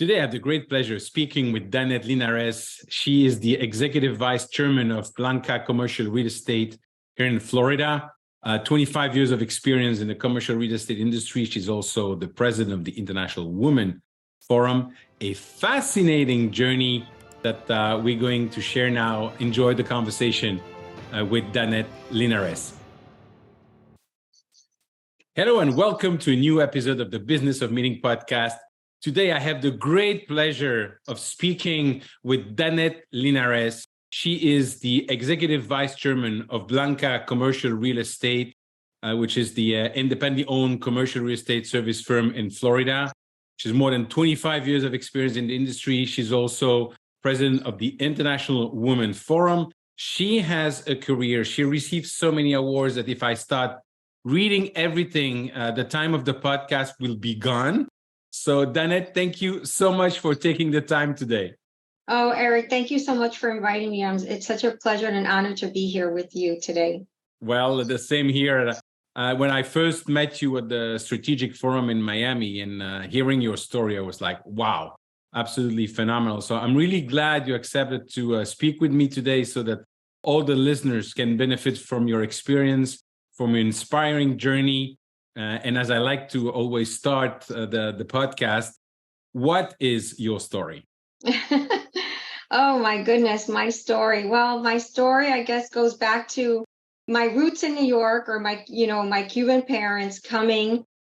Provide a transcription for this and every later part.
Today, I have the great pleasure of speaking with Danet Linares. She is the Executive Vice Chairman of Blanca Commercial Real Estate here in Florida. 25 years of experience in the commercial real estate industry. She's also the president of the International Women Forum. A fascinating journey that we're going to share now. Enjoy the conversation with Danet Linares. Hello and welcome to a new episode of the Business of Meeting podcast. Today, I have the great pleasure of speaking with Danet Linares. She is the Executive Vice Chairman of Blanca Commercial Real Estate, which is the independently owned commercial real estate service firm in Florida. She has more than 25 years of experience in the industry. She's also president of the International Women Forum. She has a career. She received so many awards that if I start reading everything, the time of the podcast will be gone. So, Danet, thank you so much for taking the time today. Oh, Eric, thank you so much for inviting me. It's such a pleasure and an honor to be here with you today. Well, the same here. When I first met you at the Strategic Forum in Miami and hearing your story, I was like, wow, absolutely phenomenal. So I'm really glad you accepted to speak with me today so that all the listeners can benefit from your experience, from your inspiring journey. And as I like to always start the podcast, what is your story? Oh, my goodness, my story. Well, my story, I guess, goes back to my roots in New York, or my Cuban parents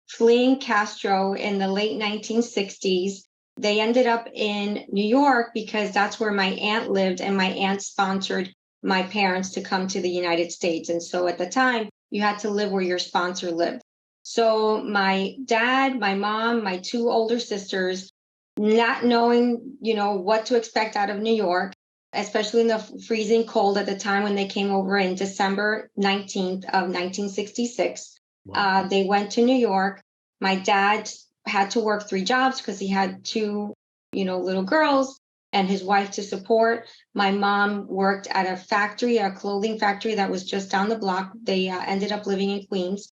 fleeing Castro in the late 1960s. They ended up in New York because that's where my aunt lived, and my aunt sponsored my parents to come to the United States. And so at the time, you had to live where your sponsor lived. So my dad, my mom, my two older sisters, not knowing, what to expect out of New York, especially in the freezing cold at the time when they came over in December 19th of 1966. Wow. They went to New York. My dad had to work 3 jobs because he had 2, little girls and his wife to support. My mom worked at a factory, a clothing factory that was just down the block. They ended up living in Queens.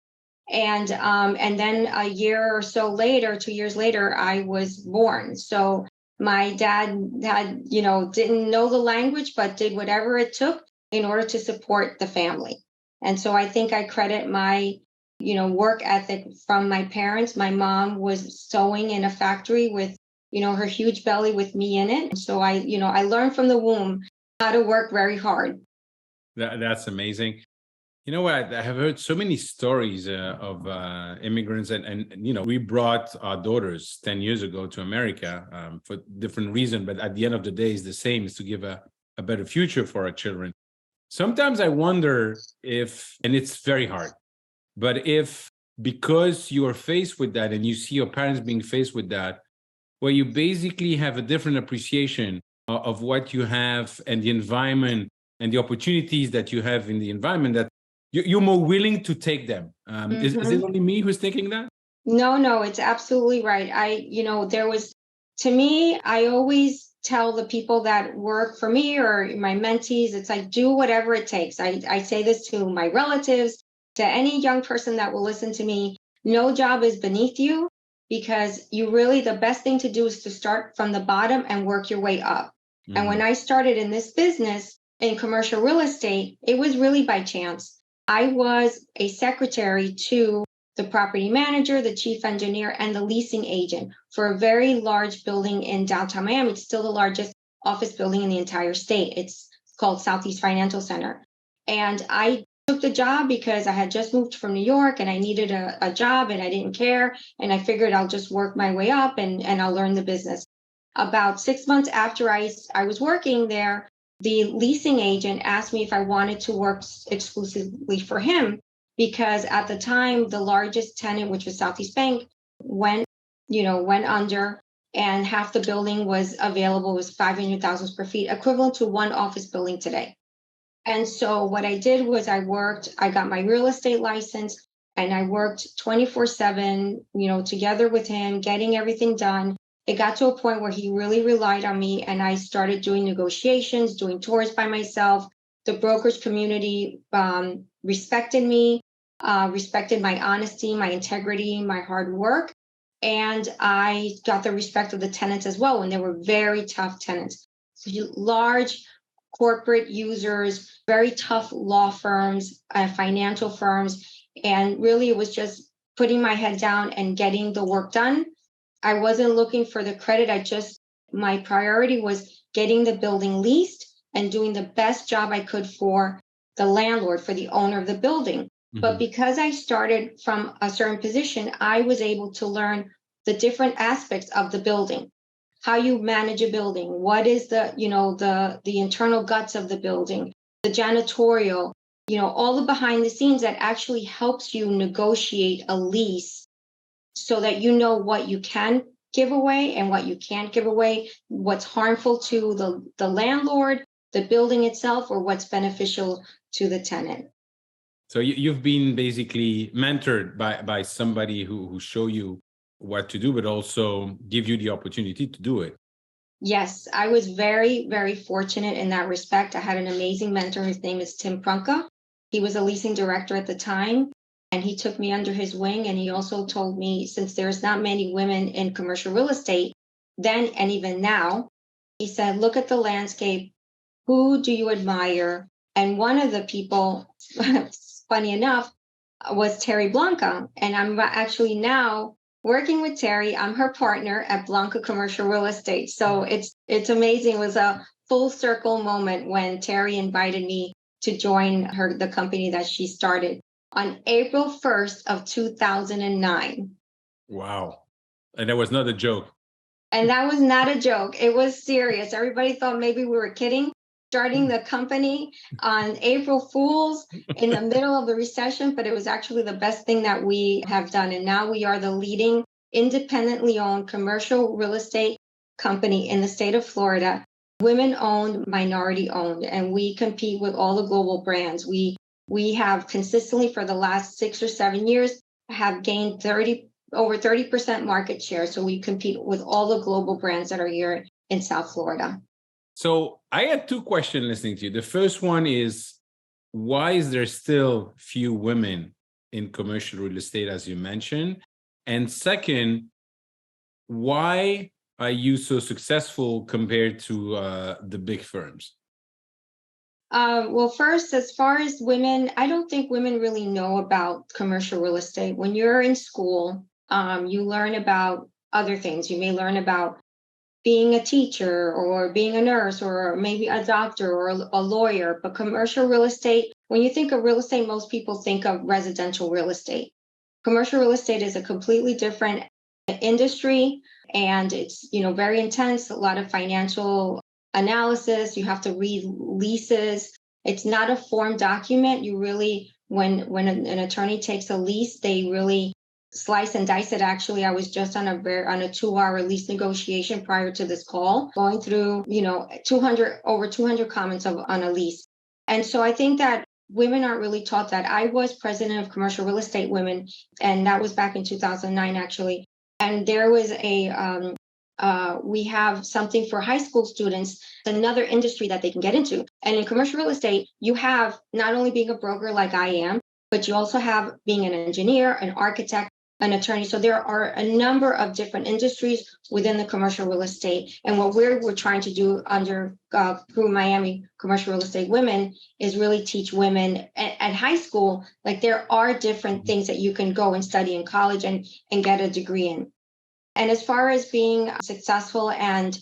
And then a year or so later, 2 years later, I was born. So my dad had, didn't know the language, but did whatever it took in order to support the family. And so I think I credit my, work ethic from my parents. My mom was sewing in a factory with, her huge belly with me in it. So I learned from the womb how to work very hard. That's amazing. You know what? I have heard so many stories of immigrants, and we brought our daughters 10 years ago to America for different reasons, but at the end of the day, it's the same, is to give a better future for our children. Sometimes I wonder if, and it's very hard, but if because you are faced with that and you see your parents being faced with that, where you basically have a different appreciation of what you have and the environment and the opportunities that you have in the environment, that you're more willing to take them. Is it only me who's thinking that? No, it's absolutely right. To me, I always tell the people that work for me or my mentees, it's like, do whatever it takes. I say this to my relatives, to any young person that will listen to me. No job is beneath you, because the best thing to do is to start from the bottom and work your way up. Mm-hmm. And when I started in this business in commercial real estate, it was really by chance. I was a secretary to the property manager, the chief engineer, and the leasing agent for a very large building in downtown Miami. It's still the largest office building in the entire state. It's called Southeast Financial Center. And I took the job because I had just moved from New York and I needed a job and I didn't care. And I figured I'll just work my way up and I'll learn the business. About 6 months after I was working there, the leasing agent asked me if I wanted to work exclusively for him, because at the time, the largest tenant, which was Southeast Bank, went under, and half the building was available, was 500,000 square feet, equivalent to one office building today. And so what I did was I got my real estate license, and I worked 24/7, together with him, getting everything done. It got to a point where he really relied on me, and I started doing negotiations, doing tours by myself. The brokerage community respected me, respected my honesty, my integrity, my hard work. And I got the respect of the tenants as well when they were very tough tenants. So large corporate users, very tough law firms, financial firms. And really, it was just putting my head down and getting the work done. I wasn't looking for the credit. My priority was getting the building leased and doing the best job I could for the landlord, for the owner of the building. But because I started from a certain position, I was able to learn the different aspects of the building, how you manage a building, what is the internal guts of the building, the janitorial, all the behind the scenes that actually helps you negotiate a lease so that you know what you can give away and what you can't give away, what's harmful to the landlord, the building itself, or what's beneficial to the tenant. So you've been basically mentored by somebody who show you what to do, but also give you the opportunity to do it. Yes, I was very, very fortunate in that respect. I had an amazing mentor. His name is Tim Blanca. He was a leasing director at the time, and he took me under his wing. And he also told me, since there's not many women in commercial real estate then and even now, he said, look at the landscape. Who do you admire? And one of the people, funny enough, was Terry Blanca. And I'm actually now working with Terry. I'm her partner at Blanca Commercial Real Estate. So it's amazing. It was a full circle moment when Terry invited me to join the company that she started on April 1st of 2009. Wow. And that was not a joke. And that was not a joke. It was serious. Everybody thought maybe we were kidding. Starting the company on April Fools in the middle of the recession, but it was actually the best thing that we have done. And now we are the leading independently owned commercial real estate company in the state of Florida, women owned, minority owned, and we compete with all the global brands. We have consistently for the last 6 or 7 years have gained over 30% market share. So we compete with all the global brands that are here in South Florida. So I had two questions listening to you. The first one is, why is there still few women in commercial real estate, as you mentioned? And second, why are you so successful compared to the big firms? Well, first, as far as women, I don't think women really know about commercial real estate. When you're in school, you learn about other things. You may learn about being a teacher or being a nurse or maybe a doctor or a lawyer. But commercial real estate, when you think of real estate, most people think of residential real estate. Commercial real estate is a completely different industry, and it's very intense, a lot of financial analysis. You have to read leases. It's not a form document. You really, when an attorney takes a lease, they really slice and dice it. Actually, I was just on a 2-hour lease negotiation prior to this call, going through over 200 comments on a lease. And so I think that women aren't really taught that. I was president of Commercial Real Estate Women, and that was back in 2009 actually. And there was we have something for high school students, another industry that they can get into. And in commercial real estate, you have not only being a broker like I am, but you also have being an engineer, an architect, an attorney. So there are a number of different industries within the commercial real estate. And what we're trying to do through Miami Commercial Real Estate Women is really teach women at high school, like there are different things that you can go and study in college and get a degree in. And as far as being successful and,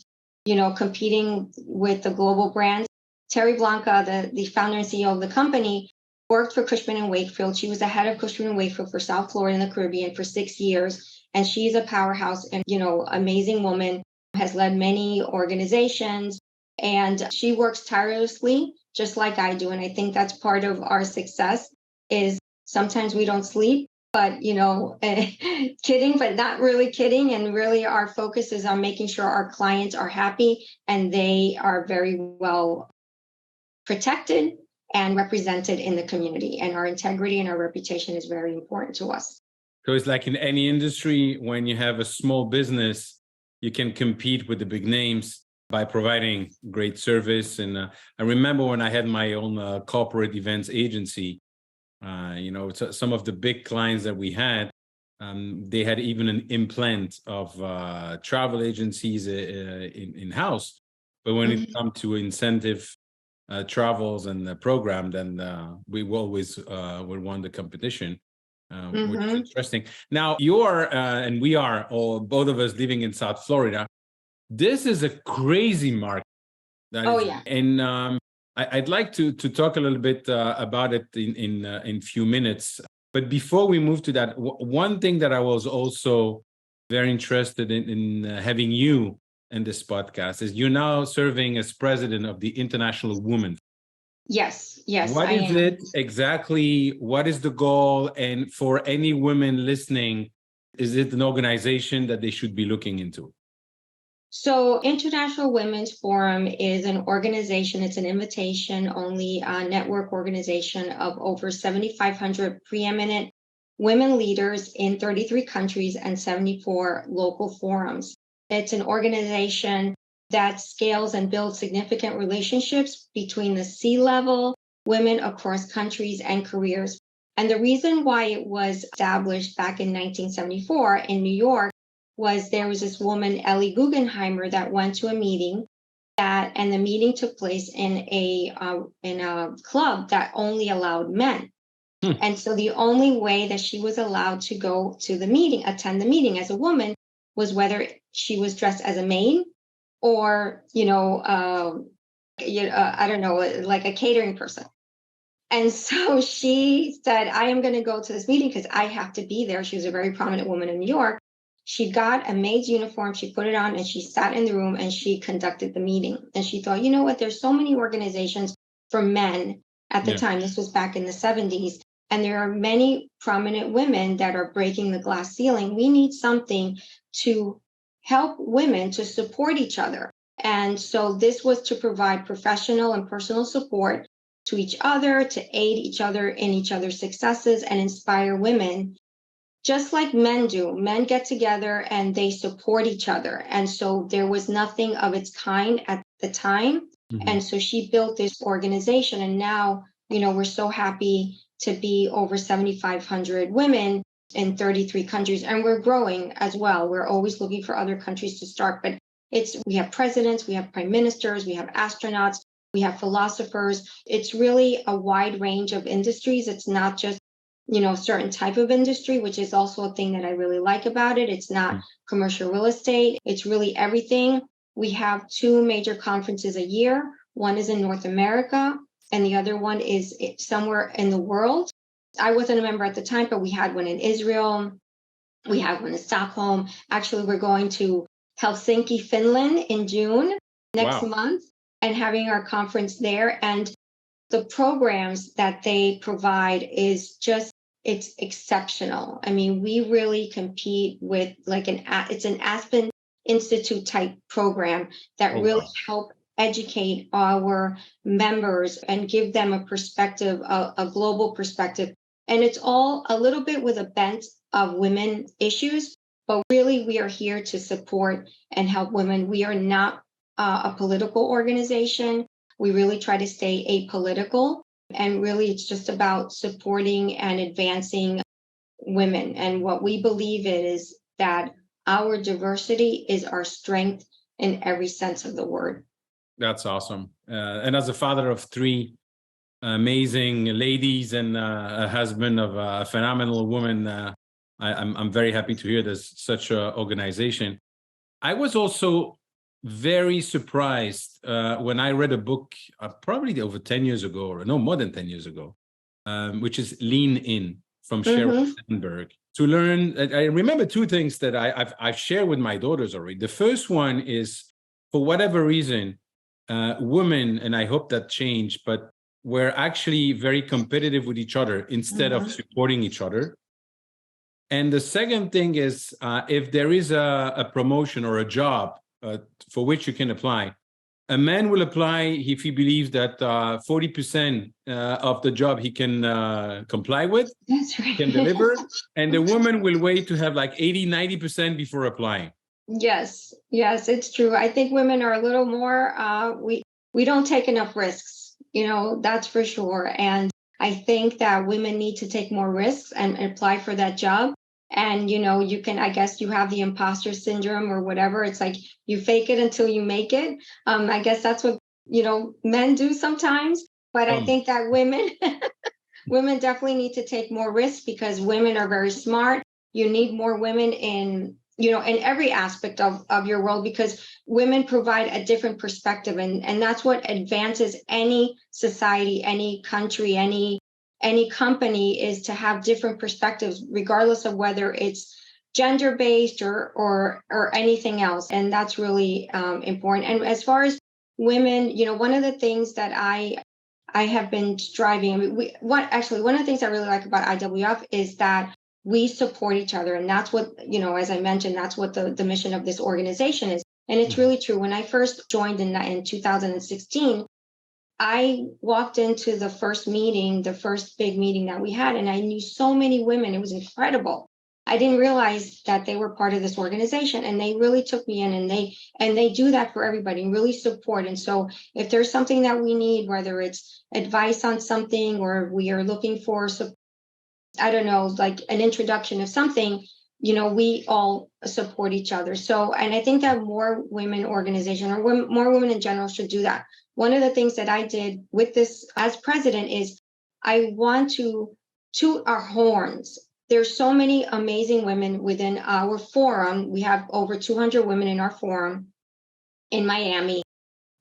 competing with the global brands, Terry Blanca, the founder and CEO of the company, worked for Cushman & Wakefield. She was the head of Cushman & Wakefield for South Florida and the Caribbean for 6 years. And she's a powerhouse and, amazing woman, has led many organizations. And she works tirelessly, just like I do. And I think that's part of our success is sometimes we don't sleep, but, kidding, but not really kidding. And really our focus is on making sure our clients are happy and they are very well protected and represented in the community. And our integrity and our reputation is very important to us. So it's like in any industry, when you have a small business, you can compete with the big names by providing great service. And I remember when I had my own corporate events agency, some of the big clients that we had, They had even an implant of travel agencies in-house. But when it comes to incentive travels and the program, then we always would won the competition, which is interesting. Now, you're and we are all both of us living in South Florida. This is a crazy market. Yeah. And I'd like to talk a little bit about it in few minutes. But before we move to that, one thing that I was also very interested in having you in this podcast is you're now serving as president of the International Women. Yes, What I is am. it exactly? What is the goal? And for any women listening, is it an organization that they should be looking into? So International Women's Forum is an organization, it's an invitation only network organization of over 7,500 preeminent women leaders in 33 countries and 74 local forums. It's an organization that scales and builds significant relationships between the C-level women across countries and careers. And the reason why it was established back in 1974 in New York was there was this woman, Ellie Guggenheimer, that went to a meeting and the meeting took place in a club that only allowed men. And so the only way that she was allowed to go to the meeting, attend the meeting as a woman, was whether she was dressed as a maid or, I don't know, like a catering person. And so she said, I am going to go to this meeting because I have to be there. She was a very prominent woman in New York. She got a maid's uniform, she put it on, and she sat in the room and she conducted the meeting. And she thought, you know what, there's so many organizations for men at the time. This was back in the 70s. And there are many prominent women that are breaking the glass ceiling. We need something to help women to support each other. And so this was to provide professional and personal support to each other, to aid each other in each other's successes and inspire women. Just like men do, men get together and they support each other. And so there was nothing of its kind at the time. And so she built this organization. And now, we're so happy to be over 7,500 women in 33 countries. And we're growing as well. We're always looking for other countries to start. But we have presidents, we have prime ministers, we have astronauts, we have philosophers. It's really a wide range of industries. It's not just certain type of industry, which is also a thing that I really like about it. It's not commercial real estate. It's really everything. We have 2 major conferences a year. One is in North America, and the other one is somewhere in the world. I wasn't a member at the time, but we had one in Israel. We have one in Stockholm. Actually, we're going to Helsinki, Finland in June next month and having our conference there. And the programs that they provide is it's exceptional. I mean, we really compete with it's an Aspen Institute type program that really help educate our members and give them a perspective, a global perspective. And it's all a little bit with a bent of women issues, but really we are here to support and help women. We are not a political organization. We really try to stay apolitical, and really it's just about supporting and advancing women. And what we believe is that our diversity is our strength in every sense of the word. That's awesome. And as a father of 3 amazing ladies and a husband of a phenomenal woman, I'm very happy to hear there's such an organization. I was also very surprised when I read a book probably over 10 years ago, or no, more than 10 years ago, which is Lean In from Sheryl Sandberg. To learn, I remember 2 things that I've shared with my daughters already. The first one is, for whatever reason, women, and I hope that changed, but we're actually very competitive with each other instead of supporting each other. And the second thing is, if there is a promotion or a job for which you can apply, a man will apply if he believes that 40% of the job he can comply with, That's right. can deliver, and the woman will wait to have like 80, 90% before applying. Yes, it's true. I think women are a little more, we don't take enough risks, that's for sure. And I think that women need to take more risks and apply for that job. And, I guess you have the imposter syndrome or whatever. It's like you fake it until you make it. I guess that's what, men do sometimes. But I think that women definitely need to take more risks because women are very smart. You need more women in every aspect of your world because women provide a different perspective. And that's what advances any society, any country, any company is to have different perspectives, regardless of whether it's gender based or anything else. And that's really important. And as far as women, one of the things that I have been striving. I mean, one of the things I really like about IWF is that we support each other. And that's what, as I mentioned, that's what the mission of this organization is. And it's really true. When I first joined in 2016, I walked into the first big meeting that we had, and I knew so many women. It was incredible. I didn't realize that they were part of this organization, and they really took me in, and they do that for everybody, really support. And so if there's something that we need, whether it's advice on something or we are looking for, I don't know, like an introduction of something, we all support each other. So, and I think that more women organization or more women in general should do that. One of the things that I did with this as president is I want to toot our horns. There's so many amazing women within our forum. We have over 200 women in our forum in Miami.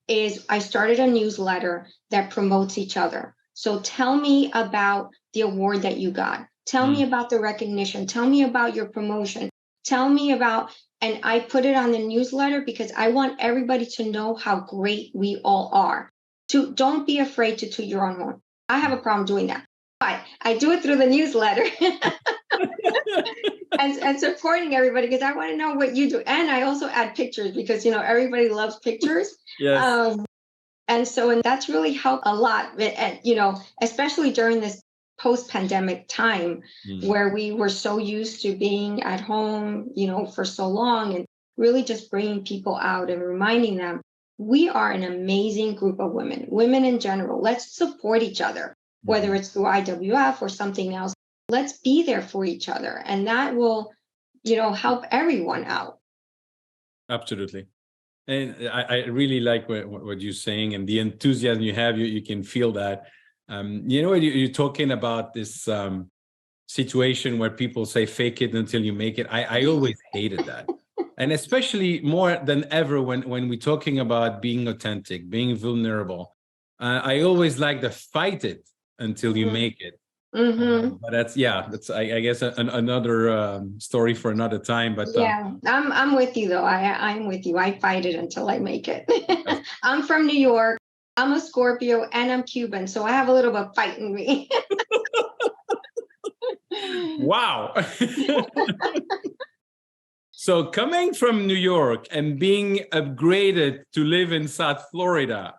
I started a newsletter that promotes each other. So tell me about the award that you got. Tell me about the recognition. Tell me about your promotion. Tell me about, and I put it on the newsletter because I want everybody to know how great we all are. Don't be afraid to toot your own horn. I have a problem doing that, but I do it through the newsletter and supporting everybody because I want to know what you do. And I also add pictures because, everybody loves pictures. Yes. And that's really helped a lot, especially during this post-pandemic time where we were so used to being at home, for so long, and really just bringing people out and reminding them we are an amazing group of women in general. Let's support each other, whether it's through IWF or something else. Let's be there for each other. And that will, help everyone out. Absolutely. And I really like what you're saying and the enthusiasm you have. You can feel that. You're talking about this situation where people say fake it until you make it. I always hated that. And especially more than ever when we're talking about being authentic, being vulnerable. I always like to fight it until you make it. But that's I guess another story for another time. But yeah, I'm with you though. I'm with you. I fight it until I make it. I'm from New York. I'm a Scorpio and I'm Cuban, so I have a little bit of fight in me. Wow. So coming from New York and being upgraded to live in South Florida,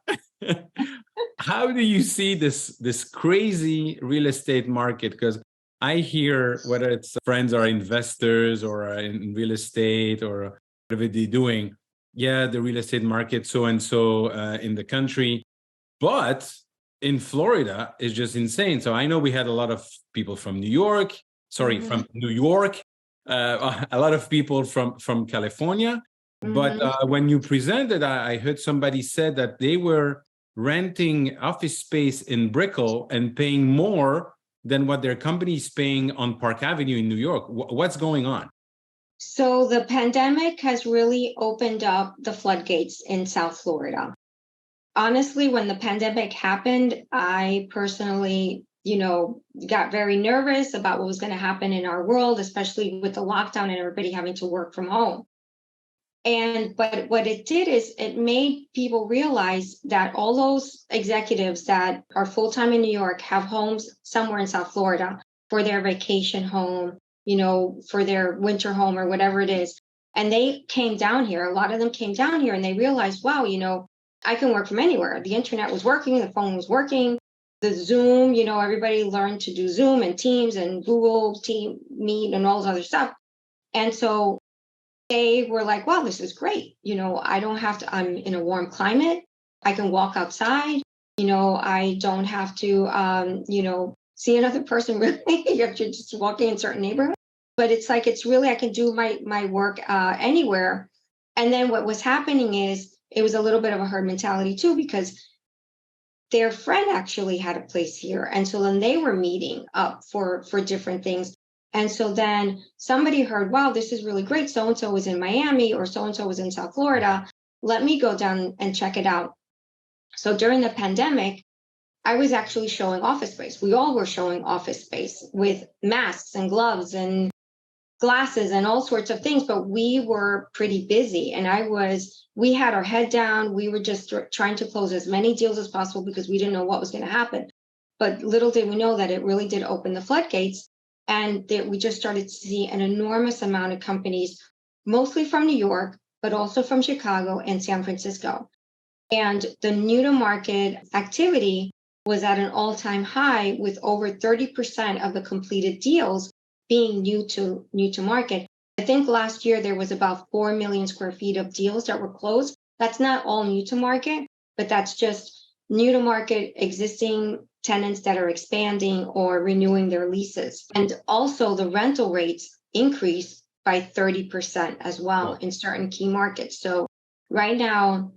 how do you see this crazy real estate market? Because I hear whether it's friends or investors or in real estate or whatever they're doing, the real estate market so and so in the country, but in Florida is just insane. So I know we had a lot of people from New York, from New York, a lot of people from California. But when you presented, I heard somebody said that they were renting office space in Brickell and paying more than what their company is paying on Park Avenue in New York. What's going on? So the pandemic has really opened up the floodgates in South Florida. Honestly, when the pandemic happened, I personally, got very nervous about what was going to happen in our world, especially with the lockdown and everybody having to work from home. But what it did is it made people realize that all those executives that are full-time in New York have homes somewhere in South Florida for their vacation home, for their winter home or whatever it is. And they came down here. A lot of them came down here and they realized, wow, I can work from anywhere. The internet was working, the phone was working, the Zoom, everybody learned to do Zoom and Teams and Google Team Meet and all this other stuff. And so they were like, wow, this is great. I don't have to, I'm in a warm climate. I can walk outside. I don't have to, see another person really. You're just walking in certain neighborhoods. but it's like, it's really, I can do my work anywhere. And then what was happening is it was a little bit of a herd mentality too, because their friend actually had a place here. And so then they were meeting up for different things. And so then somebody heard, wow, this is really great. So-and-so was in Miami or so-and-so was in South Florida. Let me go down and check it out. So during the pandemic, I was actually showing office space. We all were showing office space with masks and gloves and glasses and all sorts of things, but we were pretty busy. And we had our head down. We were just trying to close as many deals as possible because we didn't know what was going to happen. But little did we know that it really did open the floodgates. And that we just started to see an enormous amount of companies, mostly from New York, but also from Chicago and San Francisco. And the new to market activity was at an all-time high, with over 30% of the completed deals being new to market. I think last year there was about 4 million square feet of deals that were closed. That's not all new to market, but that's just new to market existing tenants that are expanding or renewing their leases. And also the rental rates increased by 30% as well in certain key markets. So right now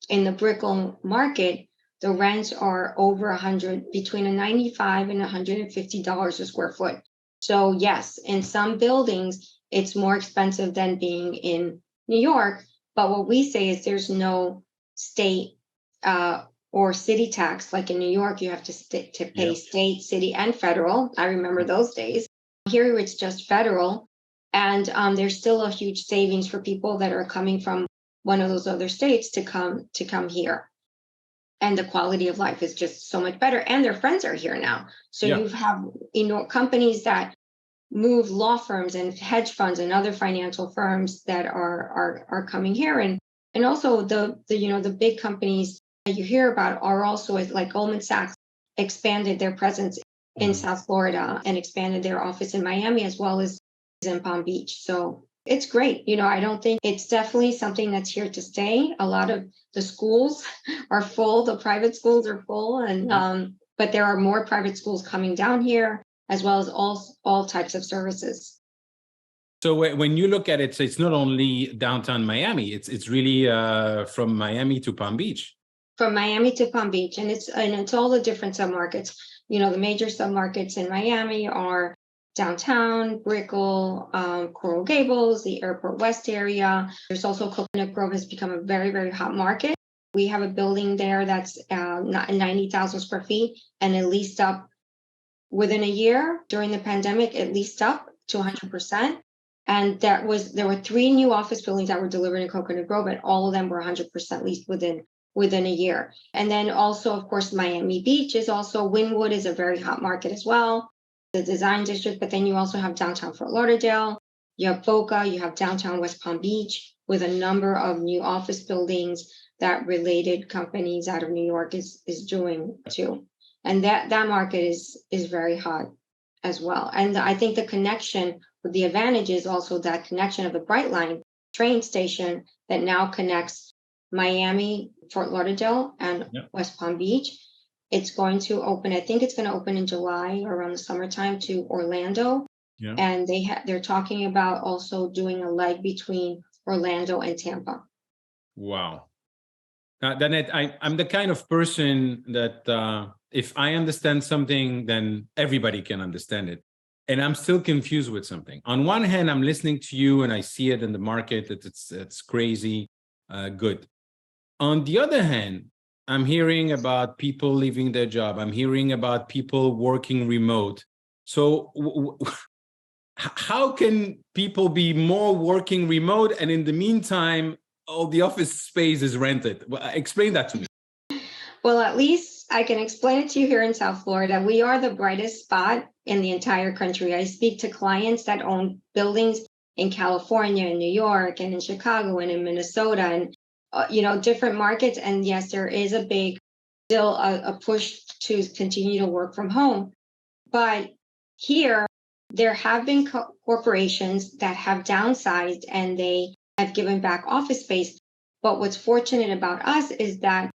in the Brickell market, the rents are over 100, between a $95 and $150 a square foot. So yes, in some buildings, it's more expensive than being in New York. But what we say is there's no state or city tax. Like in New York, you have to pay state, city, and federal. I remember those days. Here, it's just federal. And there's still a huge savings for people that are coming from one of those other states to come here. And the quality of life is just so much better. And their friends are here now. So you have companies that move, law firms and hedge funds and other financial firms that are coming here. And also the big companies that you hear about are also, like Goldman Sachs expanded their presence in South Florida and expanded their office in Miami as well as in Palm Beach. So it's great. I don't think, it's definitely something that's here to stay. A lot of the schools are full, the private schools are full, and but there are more private schools coming down here, as well as all types of services. So when you look at it, so it's not only downtown Miami, it's really from Miami to Palm Beach. From Miami to Palm Beach, and it's all the different submarkets. The major submarkets in Miami are downtown, Brickell, Coral Gables, the Airport West area. There's also Coconut Grove has become a very, very hot market. We have a building there that's 90,000 square feet, and it leased up within a year during the pandemic. It leased up to 100%. And there were 3 new office buildings that were delivered in Coconut Grove, and all of them were 100% leased within a year. And then also, of course, Miami Beach is also, Wynwood is a very hot market as well, the design district. But then you also have downtown Fort Lauderdale, you have Boca, you have downtown West Palm Beach, with a number of new office buildings that related companies out of New York is doing too. And that market is very hot as well. And I think the connection with the advantage is also that connection of the Brightline train station that now connects Miami, Fort Lauderdale, and West Palm Beach. It's going to open, I think it's going to open in July or around the summertime, to Orlando. Yeah. And they're talking about also doing a leg between Orlando and Tampa. Wow. Danet, I'm the kind of person that if I understand something, then everybody can understand it. And I'm still confused with something. On one hand, I'm listening to you and I see it in the market that it's crazy, good. On the other hand, I'm hearing about people leaving their job. I'm hearing about people working remote. So how can people be more working remote, and in the meantime, all the office space is rented? Well, explain that to me. Well, at least I can explain it to you here in South Florida. We are the brightest spot in the entire country. I speak to clients that own buildings in California, in New York, and in Chicago, and in Minnesota, and different markets. And yes, there is still a push to continue to work from home. But here, there have been corporations that have downsized and they have given back office space. But what's fortunate about us is that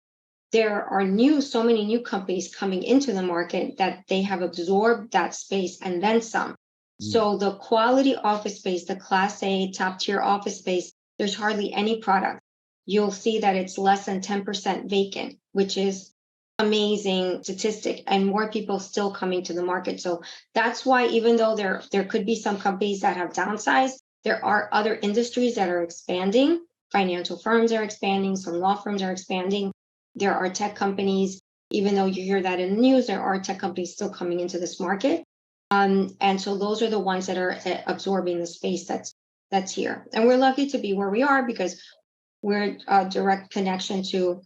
there are so many new companies coming into the market that they have absorbed that space and then some. So the quality office space, the class A top tier office space, there's hardly any product. You'll see that it's less than 10% vacant, which is amazing statistic, and more people still coming to the market. So that's why, even though there could be some companies that have downsized, there are other industries that are expanding. Financial firms are expanding, some law firms are expanding. There are tech companies, even though you hear that in the news, there are tech companies still coming into this market. And so those are the ones that are absorbing the space that's here. And we're lucky to be where we are because we're a direct connection to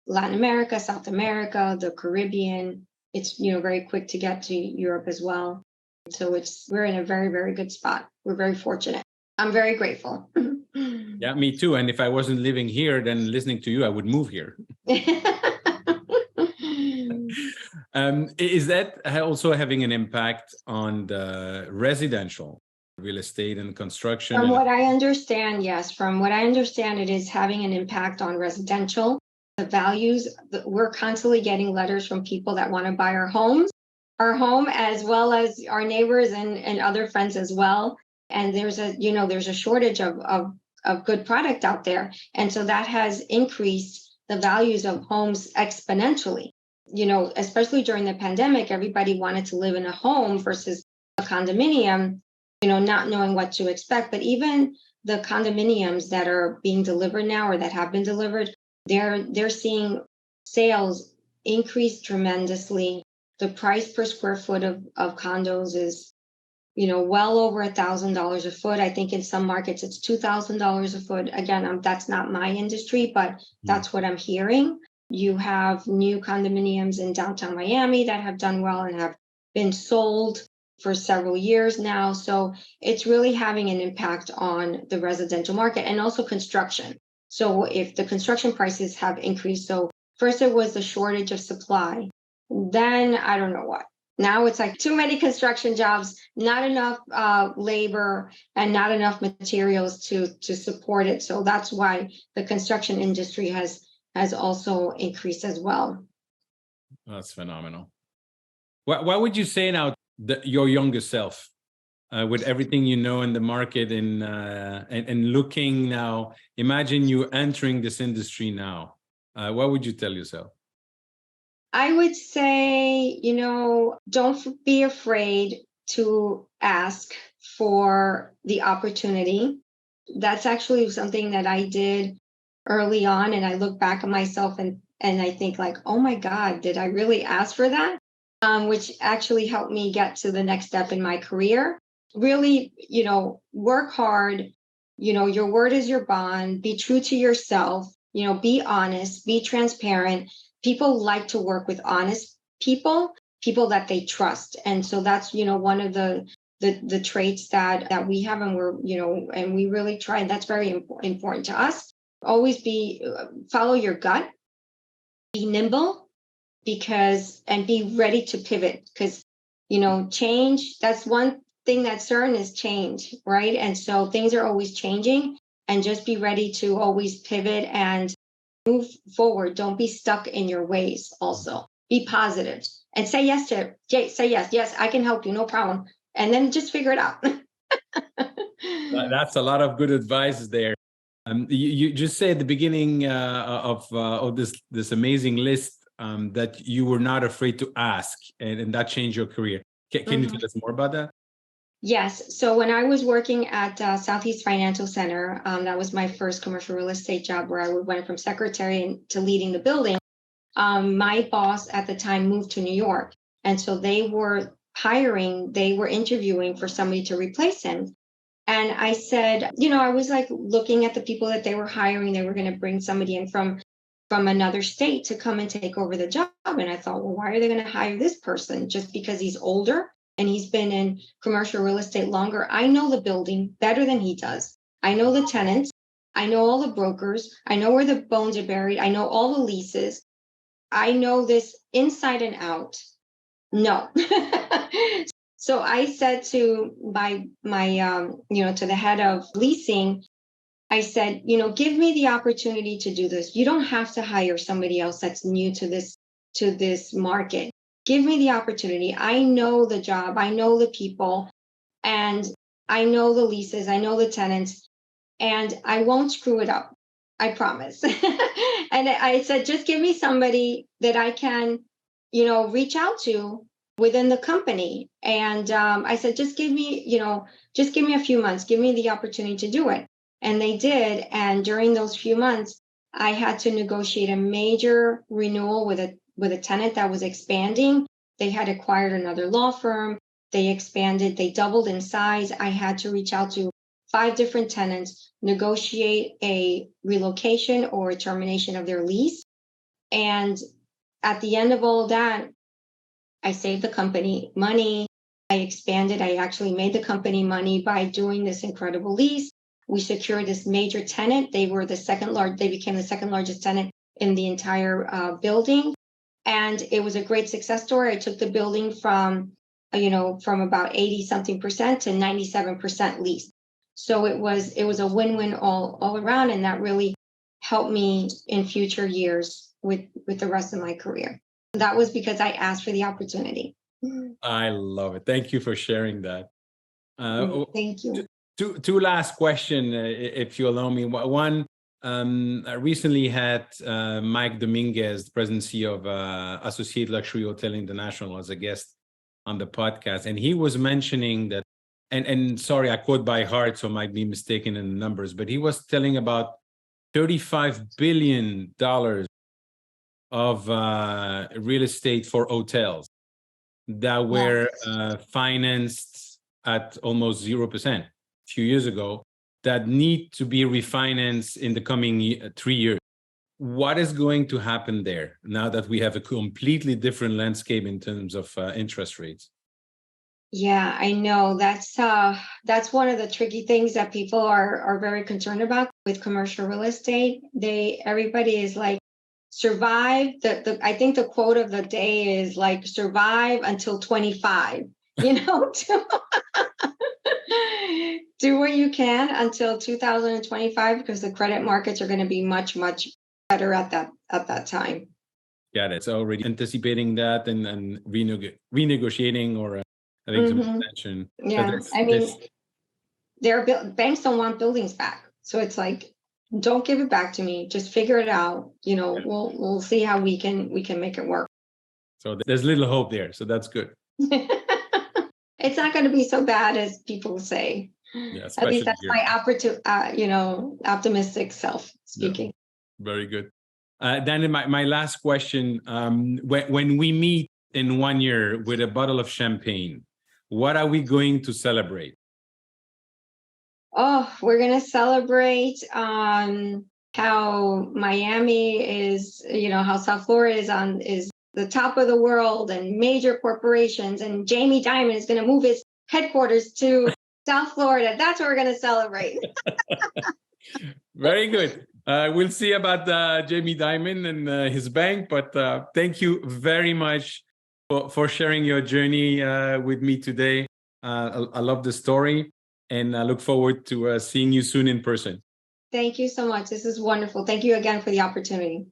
Latin America, South America, the Caribbean. It's very quick to get to Europe as well. So we're in a very, very good spot. We're very fortunate. I'm very grateful. Yeah, me too. And if I wasn't living here, then listening to you, I would move here. Is that also having an impact on the residential real estate and construction? From what I understand, yes. From what I understand, it is having an impact on residential. The values, we're constantly getting letters from people that want to buy our home, as well as our neighbors and other friends as well. And there's a shortage of good product out there. And so that has increased the values of homes exponentially. Especially during the pandemic, everybody wanted to live in a home versus a condominium, not knowing what to expect. But even the condominiums that are being delivered now or that have been delivered, they're seeing sales increase tremendously. The price per square foot of condos is, well over $1,000 a foot. I think in some markets it's $2,000 a foot. Again, that's not my industry, but that's what I'm hearing. You have new condominiums in downtown Miami that have done well and have been sold for several years now. So it's really having an impact on the residential market and also construction. So if the construction prices have increased, so first it was the shortage of supply, then I don't know what. Now it's like too many construction jobs, not enough labor, and not enough materials to support it. So that's why the construction industry has also increased as well. That's phenomenal. What would you say now, your younger self, with everything you know in the market and looking now? Imagine you entering this industry now. What would you tell yourself? I would say, don't be afraid to ask for the opportunity. That's actually something that I did early on. And I look back at myself and I think like, oh my God, did I really ask for that? Which actually helped me get to the next step in my career. Really, work hard. Your word is your bond. Be true to yourself. Be honest, be transparent. People like to work with honest people that they trust. And so that's, one of the traits that we have, and and we really try. That's very important to us. Always follow your gut, be nimble, and be ready to pivot because, change, that's one thing that's certain is change, right? And so things are always changing, and just be ready to always pivot and move forward. Don't be stuck in your ways. Also be positive and say yes to it. Say yes. Yes, I can help you. No problem. And then just figure it out. That's a lot of good advice there. You just said at the beginning of this amazing list that you were not afraid to ask, and that changed your career. Can you tell us more about that? Yes. So when I was working at Southeast Financial Center, that was my first commercial real estate job where I went from secretary to leading the building. My boss at the time moved to New York. And so they were interviewing for somebody to replace him. And I said, I was like looking at the people that they were hiring. They were going to bring somebody in from another state to come and take over the job. And I thought, well, why are they going to hire this person just because he's older? And he's been in commercial real estate longer. I know the building better than he does. I know the tenants. I know all the brokers. I know where the bones are buried. I know all the leases. I know this inside and out. No. So I said to my to the head of leasing, I said, give me the opportunity to do this. You don't have to hire somebody else that's new to this market. Give me the opportunity. I know the job. I know the people. and I know the leases, I know the tenants, and I won't screw it up. I promise. And I said, just give me somebody that I can, reach out to within the company. And I said, just give me a few months, give me the opportunity to do it. And they did. And during those few months, I had to negotiate a major renewal with a tenant that was expanding. They had acquired another law firm. They expanded, they doubled in size. I had to reach out to 5 different tenants, negotiate a relocation or a termination of their lease. And at the end of all of that, I saved the company money. I expanded. I actually made the company money by doing this incredible lease. We secured this major tenant. They became the second largest tenant in the entire building. And it was a great success story. I took the building from about 80 something percent to 97% leased. So it was a win-win all around. And that really helped me in future years with the rest of my career. That was because I asked for the opportunity. I love it. Thank you for sharing that. Thank you. Two last question, if you allow me. One, I recently had Mike Dominguez, the president and CEO of Associate Luxury Hotel International, as a guest on the podcast, and he was mentioning that, and sorry, I quote by heart, so I might be mistaken in the numbers, but he was telling about $35 billion of real estate for hotels that were financed at almost 0% a few years ago, that need to be refinanced in the coming 3 years. What is going to happen there now that we have a completely different landscape in terms of interest rates? Yeah, I know that's one of the tricky things that people are very concerned about with commercial real estate. Everybody is like, survive. I think the quote of the day is like, survive until 25. Do what you can until 2025, because the credit markets are going to be much, much better at that time. Yeah, that's already anticipating that and renegotiating or having some extension. Yeah, banks don't want buildings back, so it's like, don't give it back to me. Just figure it out. We'll see how we can make it work. So there's little hope there. So that's good. It's not going to be so bad as people say. Yeah, at least that's my optimistic self speaking. Yeah, very good. Then my last question: when we meet in 1 year with a bottle of champagne, what are we going to celebrate? Oh, we're going to celebrate how Miami is, how South Florida is the top of the world and major corporations, and Jamie Dimon is going to move his headquarters to South Florida. That's what we're going to celebrate. Very good. We'll see about Jamie Dimon and his bank, but thank you very much for sharing your journey with me today. I love the story, and I look forward to seeing you soon in person. Thank you so much. This is wonderful. Thank you again for the opportunity.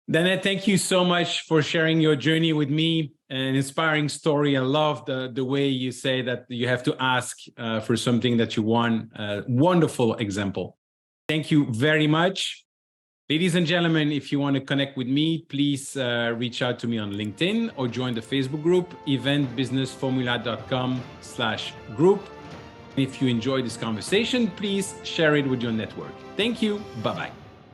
Danet, thank you so much for sharing your journey with me. An inspiring story. I love the way you say that you have to ask for something that you want. Wonderful example. Thank you very much. Ladies and gentlemen, if you want to connect with me, please reach out to me on LinkedIn or join the Facebook group, eventbusinessformula.com/group. If you enjoyed this conversation, please share it with your network. Thank you. Bye-bye.